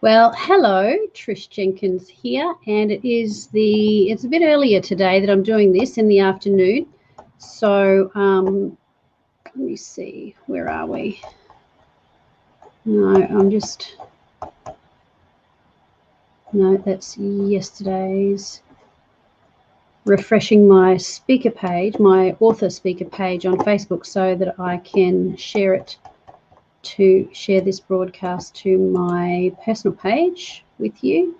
Well, hello, Trish Jenkins here, and it's a bit earlier today that I'm doing this in the afternoon. So let me see, where are we? No, that's yesterday's. Refreshing my speaker page, my author speaker page on Facebook, so that I can share this broadcast to my personal page with you.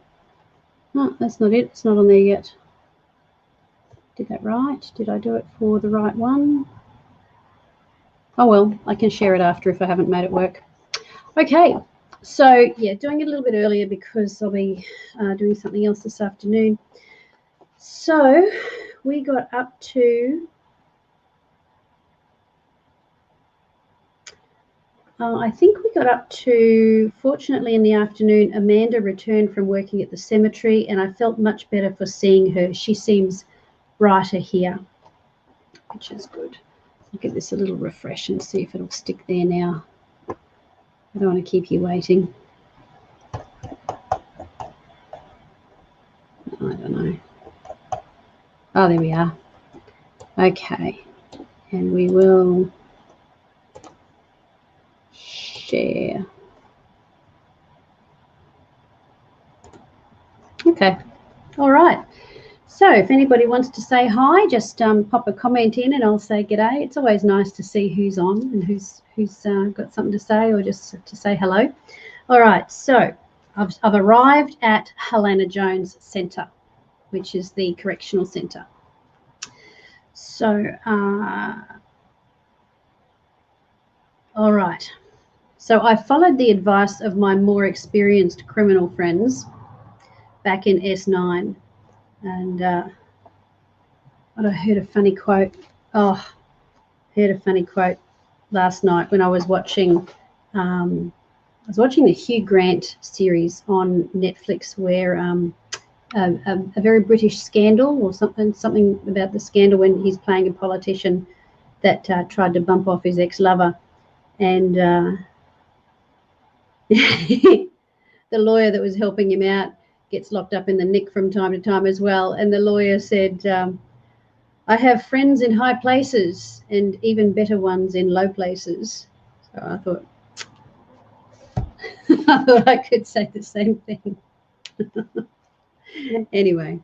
No, that's not it. It's not on there yet. Did that right? Did I do it for the right one? Oh, well, I can share it after if I haven't made it work. Okay, so, yeah, doing it a little bit earlier because I'll be doing something else this afternoon. So we got up to... I think we got up to, fortunately in the afternoon, Amanda returned from working at the cemetery and I felt much better for seeing her. She seems brighter here, which is good. I'll give this a little refresh and see if it'll stick there now. I don't want to keep you waiting. I don't know. Oh, there we are. Okay, and we will share. Okay, all right. So if anybody wants to say hi, just pop a comment in and I'll say g'day. It's always nice to see who's on and who's got something to say, or just to say hello. All right, so I've arrived at Helena Jones Centre, which is the Correctional Centre. So, all right. So I followed the advice of my more experienced criminal friends back in S9, and I heard a funny quote. Oh, heard a funny quote last night when I was watching. The Hugh Grant series on Netflix, where a very British scandal, or something about the scandal when he's playing a politician that tried to bump off his ex-lover, and the lawyer that was helping him out gets locked up in the nick from time to time as well. And the lawyer said, I have friends in high places and even better ones in low places. So I thought I could say the same thing. Anyway.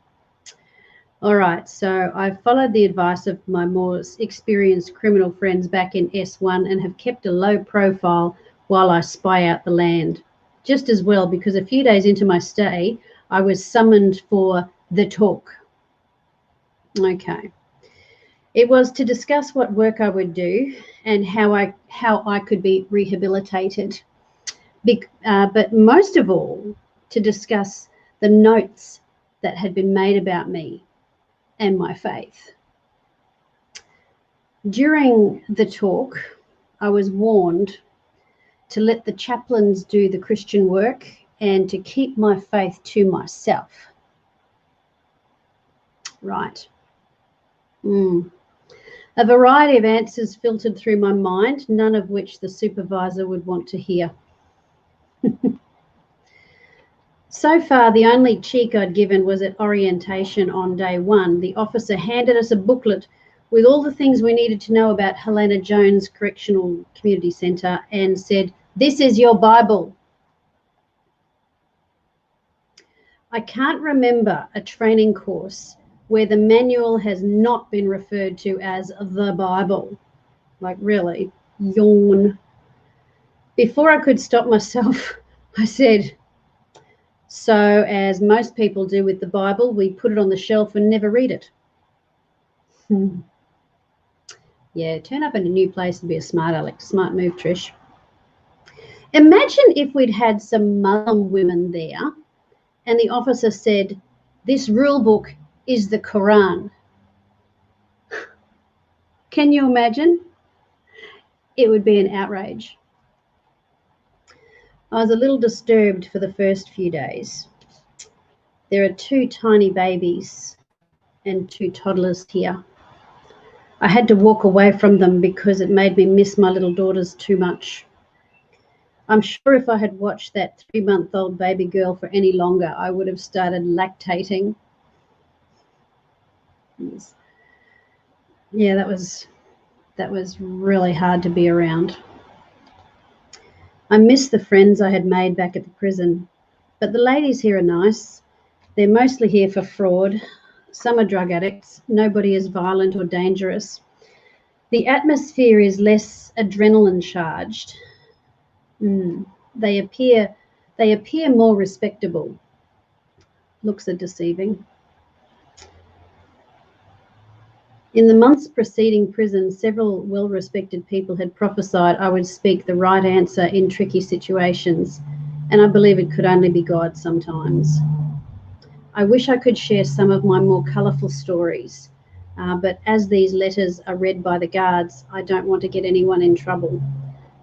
All right, so I followed the advice of my more experienced criminal friends back in S1 and have kept a low profile while I spy out the land. Just as well, because a few days into my stay, I was summoned for the talk. Okay. It was to discuss what work I would do and how I could be rehabilitated. But most of all, to discuss the notes that had been made about me and my faith. During the talk, I was warned to let the chaplains do the Christian work and to keep my faith to myself. Right. A variety of answers filtered through my mind, none of which the supervisor would want to hear. So far, the only cheek I'd given was at orientation on day one. The officer handed us a booklet with all the things we needed to know about Helena Jones Correctional Community Centre and said, "This is your Bible." I can't remember a training course where the manual has not been referred to as the Bible. Like, really, yawn. Before I could stop myself, I said, "So, as most people do with the Bible, we put it on the shelf and never read it." Yeah, turn up in a new place and be a smart move, Trish. Imagine if we'd had some Muslim women there and the officer said, "This rule book is the Quran." Can you imagine? It would be an outrage. I was a little disturbed for the first few days. There are 2 tiny babies and 2 toddlers here. I had to walk away from them because it made me miss my little daughters too much. I'm sure if I had watched that 3-month-old baby girl for any longer, I would have started lactating. Yeah, that was really hard to be around. I miss the friends I had made back at the prison, but the ladies here are nice. They're mostly here for fraud. Some are drug addicts. Nobody is violent or dangerous. The atmosphere is less adrenaline charged. They appear more respectable. Looks are deceiving. In the months preceding prison, several well-respected people had prophesied I would speak the right answer in tricky situations, and I believe it could only be God sometimes. I wish I could share some of my more colourful stories, but as these letters are read by the guards, I don't want to get anyone in trouble.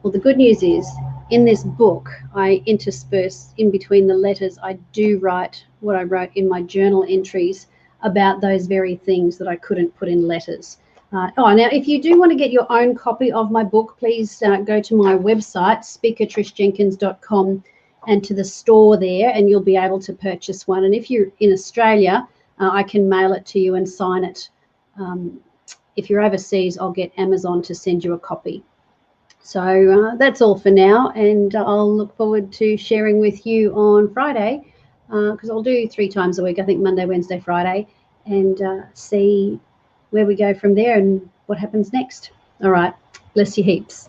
Well, the good news is, in this book, I intersperse in between the letters, I do write what I wrote in my journal entries about those very things that I couldn't put in letters. Now, if you do want to get your own copy of my book, please go to my website, speakertrishjenkins.com, and to the store there, and you'll be able to purchase one. And if you're in Australia, I can mail it to you and sign it. If you're overseas, I'll get Amazon to send you a copy. So that's all for now, and I'll look forward to sharing with you on Friday, because I'll do 3 times a week, I think Monday, Wednesday, Friday, and see where we go from there and what happens next. All right, bless you heaps.